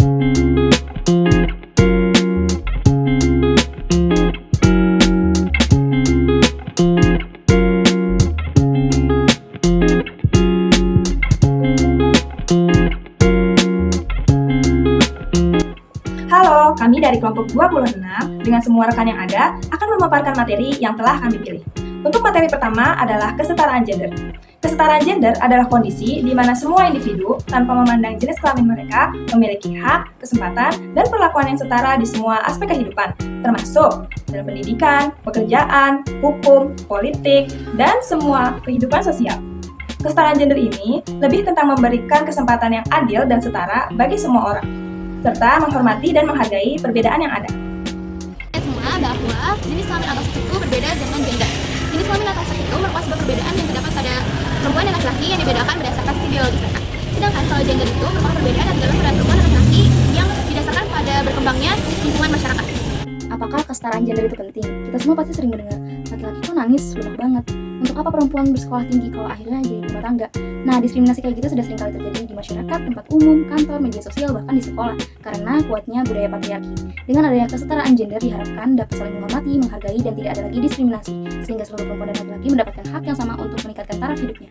Halo, kami dari kelompok 26 dengan semua rekan yang ada akan memaparkan materi yang telah kami pilih. Untuk materi pertama adalah kesetaraan gender. Kesetaraan gender adalah kondisi di mana semua individu tanpa memandang jenis kelamin mereka memiliki hak, kesempatan, dan perlakuan yang setara di semua aspek kehidupan, termasuk dalam pendidikan, pekerjaan, hukum, politik, dan semua kehidupan sosial. Kesetaraan gender ini lebih tentang memberikan kesempatan yang adil dan setara bagi semua orang, serta menghormati dan menghargai perbedaan yang ada. Semua bahwa jenis kelamin atau seks itu berbeda dengan gender. Jenis kelamin atau seks itu merupakan sebuah perbedaan yang terdapat pada perempuan dan laki-laki yang dibedakan berdasarkan biologi mereka. Sedangkan kalau gender itu merupakan perbedaan antara perempuan dan laki-laki yang didasarkan pada berkembangnya lingkungan masyarakat. Apakah kesetaraan gender itu penting? Kita semua pasti sering mendengar, laki-laki kok nangis banyak banget. Untuk apa perempuan bersekolah tinggi kalau akhirnya jadi rumah tangga? Nah, diskriminasi kayak gitu sudah sering kali terjadi di masyarakat, tempat umum, kantor, media sosial, bahkan di sekolah, karena kuatnya budaya patriarki. Dengan adanya kesetaraan gender diharapkan dapat saling menghormati, menghargai, dan tidak ada lagi diskriminasi, sehingga seluruh perempuan dan laki-laki mendapatkan hak yang sama untuk meningkatkan taraf hidupnya.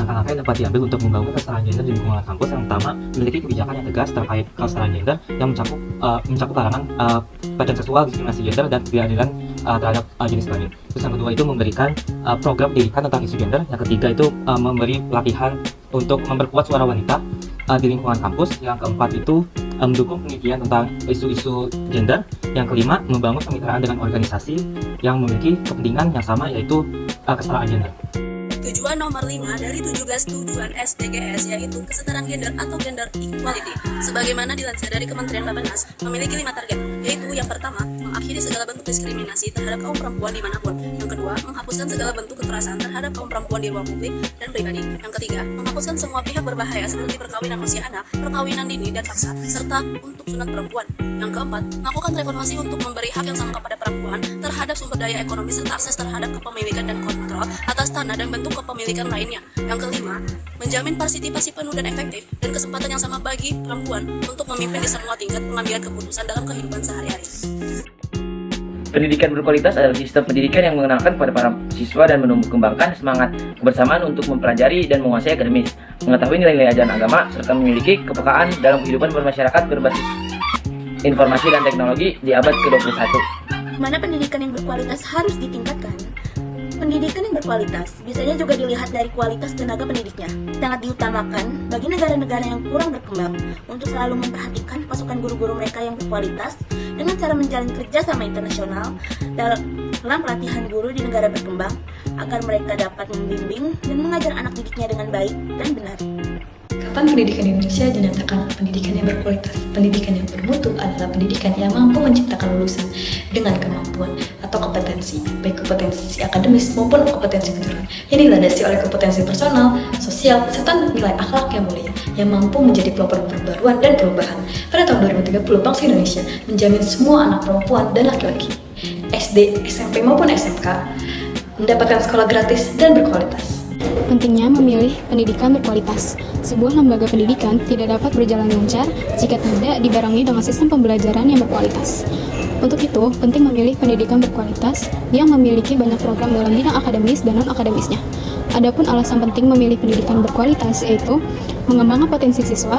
Langkah-langkah yang dapat diambil untuk membangun kesetaraan gender di lingkungan kampus yang pertama, memiliki kebijakan yang tegas terkait kesetaraan gender yang mencakup larangan pelecehan seksual, diskriminasi gender, dan ketidakadilan terhadap jenis kelamin. Terus yang kedua itu memberikan program pendidikan tentang isu gender. Yang ketiga itu memberi pelatihan untuk memperkuat suara wanita di lingkungan kampus. Yang keempat itu mendukung penelitian tentang isu-isu gender. Yang kelima, membangun kemitraan dengan organisasi yang memiliki kepentingan yang sama, yaitu kesetaraan gender. Tujuan nomor 5 dari 17 tujuan SDGs yaitu kesetaraan gender atau gender equality. Sebagaimana dilansir dari Kementerian Bappenas, memiliki 5 target, yaitu yang pertama, mengakhiri segala bentuk diskriminasi terhadap kaum perempuan dimanapun. Yang kedua, menghapuskan segala bentuk kekerasan terhadap kaum perempuan di ruang publik dan pribadi. Yang ketiga, menghapuskan semua pihak berbahaya seperti perkawinan usia anak, perkawinan dini dan paksa, serta untuk sunat perempuan. Yang keempat, melakukan reformasi untuk memberi hak yang sama kepada perempuan terhadap sumber daya ekonomi serta akses terhadap kepemilikan dan kontrol atas tanah dan bentuk kepemilikan lainnya. Yang kelima, menjamin partisipasi penuh dan efektif dan kesempatan yang sama bagi perempuan untuk memimpin di semua tingkat pengambilan keputusan dalam kehidupan sehari-hari. Pendidikan berkualitas adalah sistem pendidikan yang mengenalkan kepada para siswa dan menumbuh kembangkan semangat kebersamaan untuk mempelajari dan menguasai akademis, mengetahui nilai-nilai ajaran agama, serta memiliki kepekaan dalam kehidupan bermasyarakat berbasis informasi dan teknologi di abad ke-21. Mana pendidikan yang berkualitas harus ditingkatkan? Pendidikan yang berkualitas biasanya juga dilihat dari kualitas tenaga pendidiknya. Sangat diutamakan bagi negara-negara yang kurang berkembang untuk selalu memperhatikan pasukan guru-guru mereka yang berkualitas dengan cara menjalin kerjasama internasional dalam pelatihan guru di negara berkembang agar mereka dapat membimbing dan mengajar anak didiknya dengan baik dan benar. Kapan pendidikan di Indonesia dinyatakan pendidikan yang berkualitas? Pendidikan yang bermutu adalah pendidikan yang mampu menciptakan lulusan dengan kemampuan atau kompetensi, baik kompetensi akademis maupun kompetensi kejuruan, yang dilandasi oleh kompetensi personal, sosial, serta nilai akhlak yang mulia, yang mampu menjadi pelopor perbaruan dan perubahan. Pada tahun 2030, Bangsa Indonesia menjamin semua anak perempuan dan laki-laki, SD, SMP maupun SMK, mendapatkan sekolah gratis dan berkualitas. Pentingnya memilih pendidikan berkualitas. Sebuah lembaga pendidikan tidak dapat berjalan lancar jika tidak dibarengi dengan sistem pembelajaran yang berkualitas. Untuk itu, penting memilih pendidikan berkualitas yang memiliki banyak program dalam bidang akademis dan non-akademisnya. Adapun alasan penting memilih pendidikan berkualitas yaitu mengembangkan potensi siswa,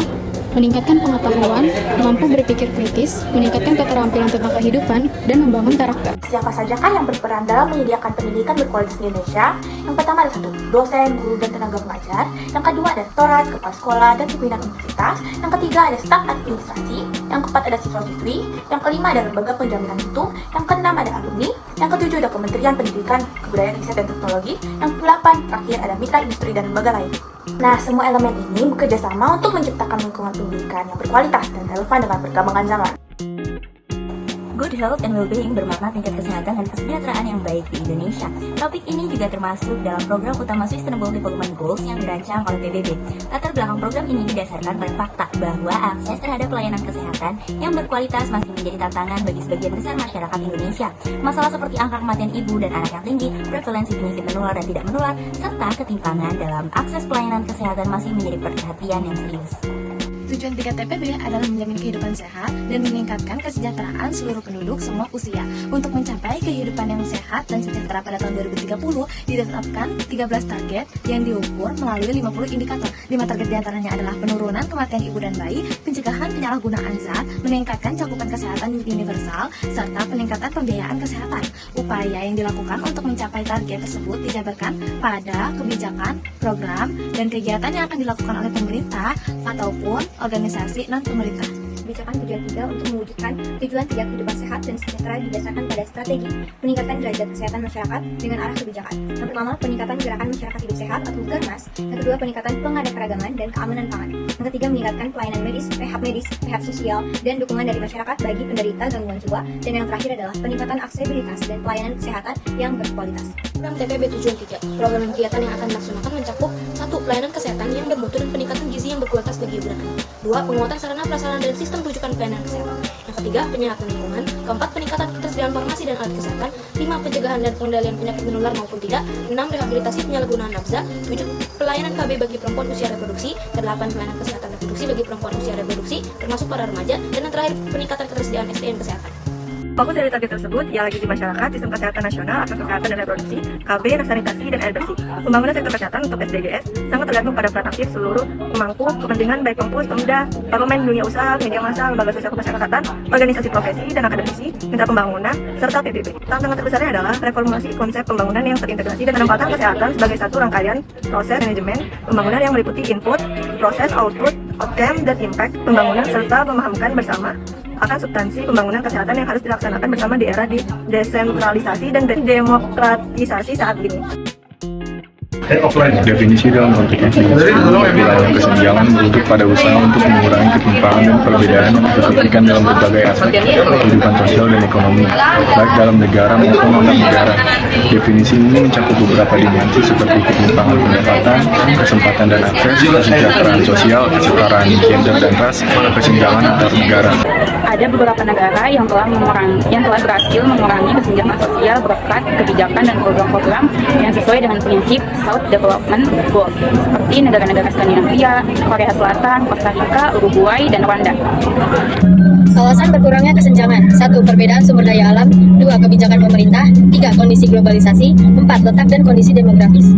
meningkatkan pengetahuan, mampu berpikir kritis, meningkatkan keterampilan tentang kehidupan, dan membangun karakter. Siapa sajakah yang berperan dalam menyediakan pendidikan berkualitas di Indonesia? Yang pertama ada 1, dosen, guru, dan tenaga pengajar. Yang kedua ada rektorat, kepala sekolah, dan pimpinan universitas. Yang ketiga ada staf administrasi. Yang keempat ada siswa-siswi. Yang kelima ada lembaga penjaminan mutu. Yang keenam ada alumni. Yang ketujuh ada Kementerian Pendidikan, Kebudayaan, Riset, dan Teknologi. Yang kedelapan terakhir ada mitra industri dan lembaga lain. Nah, semua elemen ini bekerja sama untuk menciptakan lingkungan pendidikan yang berkualitas dan relevan dengan perkembangan zaman. Good health and well-being bermakna tingkat kesehatan dan kesejahteraan yang baik di Indonesia. Topik ini juga termasuk dalam program utama Sustainable Development Goals yang dirancang oleh PBB. Latar belakang program ini didasarkan pada fakta bahwa akses terhadap pelayanan kesehatan yang berkualitas masih menjadi tantangan bagi sebagian besar masyarakat Indonesia. Masalah seperti angka kematian ibu dan anak yang tinggi, prevalensi penyakit menular dan tidak menular, serta ketimpangan dalam akses pelayanan kesehatan masih menjadi perhatian yang serius. Tujuan 3 TPB adalah menjamin kehidupan sehat dan meningkatkan kesejahteraan seluruh penduduk semua usia. Untuk mencapai kehidupan yang sehat dan sejahtera pada tahun 2030, ditetapkan 13 target yang diukur melalui 50 indikator. 5 target diantaranya adalah penurunan kematian ibu dan bayi, pencegahan penyalahgunaan zat, meningkatkan cakupan kesehatan universal, serta peningkatan pembiayaan kesehatan. Upaya yang dilakukan untuk mencapai target tersebut dijabarkan pada kebijakan, program, dan kegiatan yang akan dilakukan oleh pemerintah ataupun organisasi non-pemerintah. Kebijakan tujuan 3 untuk mewujudkan tujuan 3 kehidupan sehat dan sejahtera didasarkan pada strategi meningkatkan derajat kesehatan masyarakat dengan arah kebijakan. Yang pertama, peningkatan gerakan masyarakat hidup sehat atau GERMAS. Yang kedua, peningkatan pengadaan dan keamanan pangan. Yang ketiga, meningkatkan pelayanan medis, rehab sosial, dan dukungan dari masyarakat bagi penderita gangguan jiwa. Dan yang terakhir adalah peningkatan aksesibilitas dan pelayanan kesehatan yang berkualitas. Program TPB tujuan 3. Program kegiatan yang akan dilaksanakan mencakup 1. Pelayanan kesehatan yang bermutu dan peningkatan gizi yang berkualitas bagi ibu dan anak. 2. Penguatan sarana prasarana dan sistem rujukan pelayanan kesehatan. Yang ketiga, penyehatan lingkungan. 4. Peningkatan ketersediaan farmasi dan alat kesehatan. 5. Pencegahan dan pengendalian penyakit menular maupun tidak. 6. Rehabilitasi penyalahgunaan nafsa. 7. Pelayanan KB bagi perempuan usia reproduksi. 8. Pelayanan kesehatan reproduksi bagi perempuan usia reproduksi, termasuk para remaja. Dan yang terakhir, peningkatan ketersediaan SDM kesehatan. Fokus dari target tersebut ialah gizi masyarakat, sistem kesehatan nasional, akses kesehatan dan reproduksi, KB, sanitasi, dan air bersih. Pembangunan sektor kesehatan untuk SDGs sangat tergantung pada peran aktif seluruh pemangku kepentingan baik kampus, pemuda, parlemen, dunia usaha, media massa, lembaga sosial kemasyarakatan, organisasi profesi dan akademisi, mitra pembangunan, serta PBB. Tantangan terbesarnya adalah reformulasi konsep pembangunan yang terintegrasi dan penempatan kesehatan sebagai satu rangkaian proses manajemen pembangunan yang meliputi input, proses, output, outcome, dan impact pembangunan serta memahamkan bersama akan substansi pembangunan kesehatan yang harus dilaksanakan bersama di era desentralisasi dan demokratisasi saat ini. Definisi dalam konteks ini, wilayah kesenjangan merujuk pada usaha untuk mengurangi ketimpangan dan perbedaan yang signifikan dalam berbagai aspek kehidupan sosial dan ekonomi, baik dalam negara maupun antar negara. Definisi ini mencakup beberapa dimensi seperti ketimpangan pendapatan, kesempatan dan akses, kesejahteraan sosial, kesetaraan gender dan ras, kesenjangan antar negara. Ada beberapa negara yang telah berhasil mengurangi kesenjangan sosial berkat kebijakan dan program-program yang sesuai dengan prinsip South Development Goals, seperti negara-negara Skandinavia, Korea Selatan, Costa Rica, Uruguay, dan Rwanda. Alasan berkurangnya kesenjangan: 1. Perbedaan sumber daya alam. 2. Kebijakan pemerintah. 3. Kondisi globalisasi. 4. Letak dan kondisi demografis.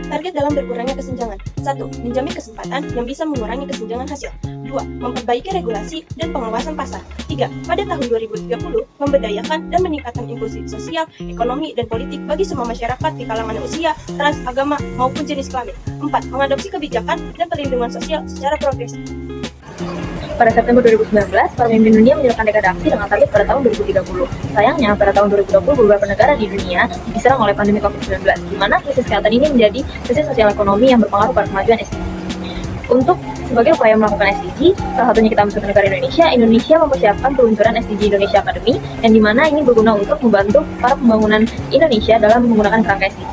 Target dalam berkurangnya kesenjangan: 1. Menjamin kesempatan yang bisa mengurangi kesenjangan hasil. 2. Memperbaiki regulasi dan pengawasan pasar. 3. Pada tahun 2030, memberdayakan dan meningkatkan inklusi sosial, ekonomi, dan politik bagi semua masyarakat di kalangan usia, ras, agama, maupun jenis kelamin. 4. Mengadopsi kebijakan dan perlindungan sosial secara progresif. Pada September 2019, pemimpin dunia menyerukan dekade aksi dengan target pada tahun 2030. Sayangnya, pada tahun 2020 beberapa negara di dunia diserang oleh pandemi COVID-19, di mana krisis kesehatan ini menjadi krisis sosial ekonomi yang berpengaruh pada kemajuan SDG. Untuk sebagai upaya melakukan SDG, salah satunya kita masuk ke negara Indonesia mempersiapkan peluncuran SDG Indonesia Academy, yang dimana ini berguna untuk membantu para pembangunan Indonesia dalam menggunakan kerangka SDG.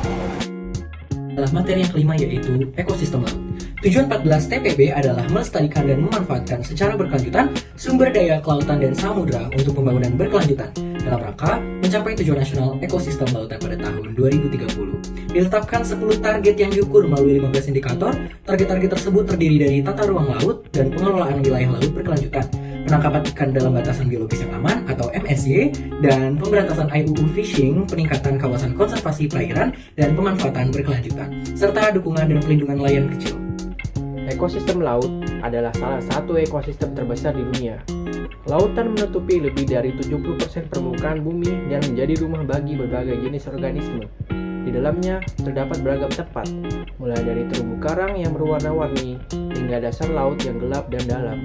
Adalah materi yang kelima, yaitu ekosistem laut. Tujuan 14 TPB adalah melestarikan dan memanfaatkan secara berkelanjutan sumber daya kelautan dan samudra untuk pembangunan berkelanjutan dalam rangka mencapai tujuan nasional ekosistem lautan pada tahun 2030. Ditetapkan 10 target yang diukur melalui 15 indikator. Target-target tersebut terdiri dari tata ruang laut dan pengelolaan wilayah laut berkelanjutan, penangkapan ikan dalam batasan biologis yang aman atau MSY, dan pemberantasan IUU fishing, peningkatan kawasan konservasi perairan, dan pemanfaatan berkelanjutan, serta dukungan dan pelindungan nelayan kecil. Ekosistem laut adalah salah satu ekosistem terbesar di dunia. Lautan menutupi lebih dari 70% permukaan bumi dan menjadi rumah bagi berbagai jenis organisme. Di dalamnya terdapat beragam tempat, mulai dari terumbu karang yang berwarna-warni hingga dasar laut yang gelap dan dalam.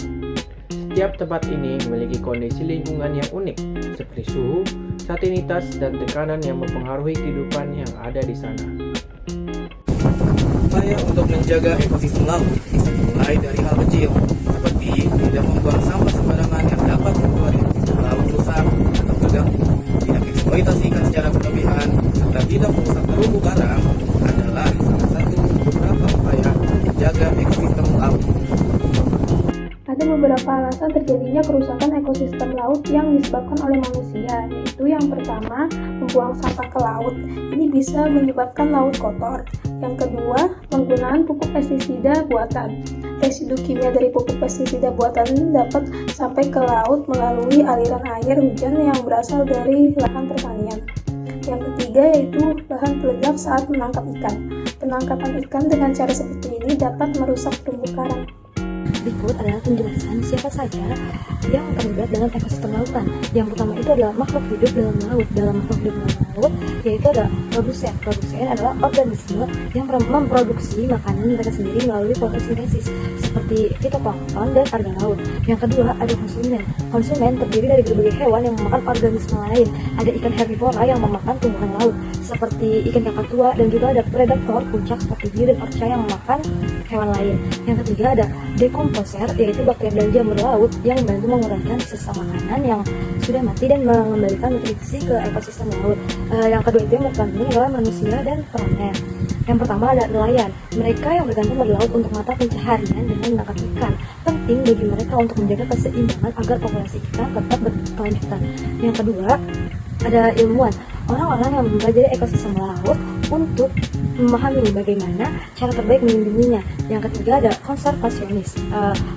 Setiap tempat ini memiliki kondisi lingkungan yang unik, seperti suhu, salinitas, dan tekanan yang mempengaruhi kehidupan yang ada di sana. Upaya untuk menjaga ekosistem laut bisa dimulai dari hal kecil, seperti tidak membuang sampah sembarangan yang dapat membuat ekosistem laut rusak atau terganggu, tidak eksploitasi ikan secara berlebihan, serta tidak merusak terumbu karang adalah salah satu beberapa upaya menjaga ekosistem laut. Ada beberapa alasan terjadinya kerusakan ekosistem laut yang disebabkan oleh manusia, yaitu yang pertama, membuang sampah ke laut. Ini bisa menyebabkan laut kotor. Yang kedua, penggunaan pupuk pestisida buatan. Residu kimia dari pupuk pestisida buatan dapat sampai ke laut melalui aliran air hujan yang berasal dari lahan pertanian. Yang ketiga yaitu bahan peledak saat menangkap ikan. Penangkapan ikan dengan cara seperti ini dapat merusak terumbu karang. Berikut adalah penjelasan siapa saja yang terlibat dengan ekosistem lautan. Yang pertama itu adalah makhluk hidup dalam laut. Dalam makhluk hidup dalam laut, yaitu ada produsen. Produsen adalah organisme yang memproduksi makanan mereka sendiri melalui fotosintesis, seperti fitoplankton dan alga laut. Yang kedua ada konsumen. Konsumen terdiri dari berbagai hewan yang memakan organisme lain. Ada ikan herbivora yang memakan tumbuhan laut, seperti ikan kakak tua, dan juga ada predator puncak seperti hiu dan arca yang memakan hewan lain. Yang ketiga ada dekomposer, yaitu bakteri dan jamur laut yang membantu menguraikan sisa makanan yang sudah mati dan mengembalikan nutrisi ke ekosistem laut. Yang kedua itu yang berpenting adalah manusia dan perannya. Yang pertama ada nelayan. Mereka yang bergantung pada laut untuk mata pencaharian dengan menangkap ikan. Penting bagi mereka untuk menjaga keseimbangan agar populasi ikan tetap berkelanjutan. Yang kedua ada ilmuwan. Orang-orang yang mempelajari ekosistem laut untuk memahami bagaimana cara terbaik melindunginya. Yang ketiga ada konservasionis.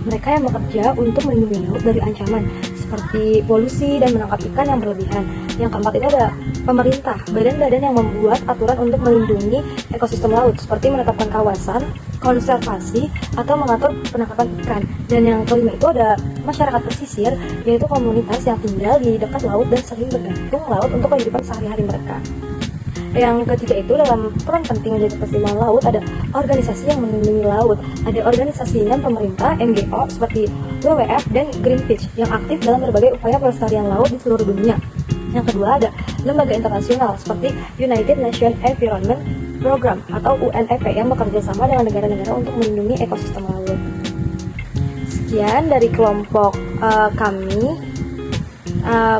Mereka yang bekerja untuk melindungi laut dari ancaman seperti polusi dan menangkap ikan yang berlebihan. Yang keempat itu ada pemerintah, badan-badan yang membuat aturan untuk melindungi ekosistem laut seperti menetapkan kawasan konservasi atau mengatur penangkapan ikan. Dan yang kelima itu ada masyarakat pesisir, yaitu komunitas yang tinggal di dekat laut dan sering bergantung laut untuk kehidupan sehari-hari mereka. Yang ketiga itu dalam peran penting menjaga keseimbangan laut ada organisasi yang melindungi laut. Ada organisasi non pemerintah NGO seperti WWF dan Greenpeace yang aktif dalam berbagai upaya pelestarian laut di seluruh dunia. Yang kedua ada lembaga internasional seperti United Nations Environment Program atau UNEP yang bekerja sama dengan negara-negara untuk melindungi ekosistem laut. Sekian dari kelompok kami.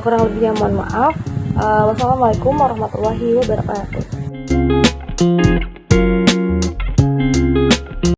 Kurang lebihnya mohon maaf. Wassalamualaikum warahmatullahi wabarakatuh.